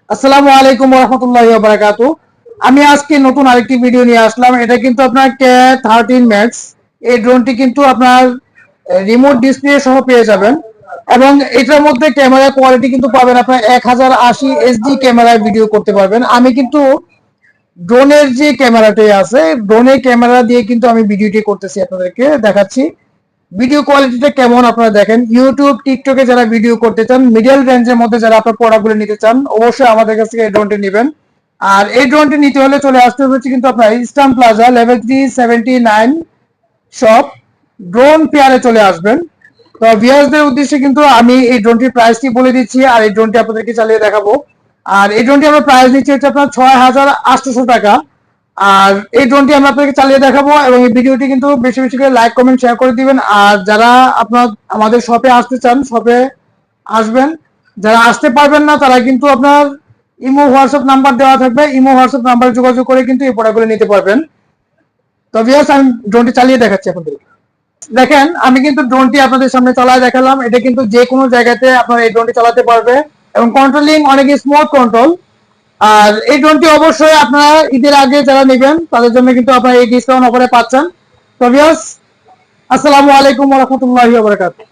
আসসালামু আলাইকুম ওয়া রাহমাতুল্লাহি ওয়া বারাকাতুহু। আমি আজকে নতুন আরেকটি ভিডিও নিয়ে আসলাম। এটা কিন্তু আপনার K13 Max। এই ড্রোনটি কিন্তু আপনার রিমোট ডিসপ্লে সহ পেয়ে যাবেন এবং এটার মধ্যে ক্যামেরা কোয়ালিটি কিন্তু পাবেন আপনার 1080 এইচডি ক্যামেরায় ভিডিও করতে পারবেন। আমি কিন্তু ড্রোনের যে ক্যামেরাটি আছে, ড্রোনের ক্যামেরা দিয়ে কিন্তু আমি ভিডিওটি করতেছি, আপনাদেরকে দেখাচ্ছি। ভিডিও কোয়ালিটিটা কেমন আপনারা দেখেন। ইউটিউব, টিকটকে যারা ভিডিও করতে চান, মিডিয়াল রেঞ্জের মধ্যে যারা আপনার প্রোডাক্টগুলো নিতে চান, অবশ্যই আমাদের কাছ থেকে এই ড্রোনটি নেবেন। আর এই ড্রোনটি নিতে হলে চলে আসতে হচ্ছে কিন্তু আপনার ইস্টার্ন প্লাজা লেভেল 379 শপ ড্রোন পেয়ারে চলে আসবেন। তো ভিউয়ার্সদের উদ্দেশ্যে কিন্তু আমি এই ড্রোনটির প্রাইসটি বলে দিচ্ছি আর এই ড্রোনটি আপনাদেরকে চালিয়ে দেখাবো। আর এই ড্রোনটি আমরা প্রাইস দিচ্ছি হচ্ছে আপনার 6800 টাকা। আর এই ড্রোনটি আমরা আপনাদেরকে চালিয়ে দেখাবো এবং এই ভিডিওটি কিন্তু বেশি বেশি করে লাইক, কমেন্ট, শেয়ার করে দিবেন। আর যারা আপনার আমাদের শপে আসতে চান, শপে আসবেন। যারা আসতে পারবেন না তারা কিন্তু আপনার ইমো হোয়াটসঅ্যাপ নাম্বার দেওয়া থাকবে, ইমো হোয়াটসঅ্যাপ নাম্বারে যোগাযোগ করে কিন্তু এই প্রোডাক্টগুলো নিতে পারবেন। তো ভিউয়ার্স, আমি ড্রোনটি চালিয়ে দেখাচ্ছি আপনাদেরকে। দেখেন, আমি কিন্তু ড্রোনটি আপনাদের সামনে চালায় দেখালাম। এটা কিন্তু যে কোনো জায়গাতে আপনার এই ড্রোনটি চালাতে পারবে এবং কন্ট্রোলিং অনেক স্মুথ কন্ট্রোল। আর এই ড্রোনটি অবশ্যই আপনারা ঈদের আগে যারা নেবেন তাদের জন্য কিন্তু আপনারা এই ডিসকাউন্ট অফারে পাচ্ছেন। তো ভিউয়ার্স, আসসালামু আলাইকুম ওয়া রাহমাতুল্লাহি ওয়া বারাকাতুহু।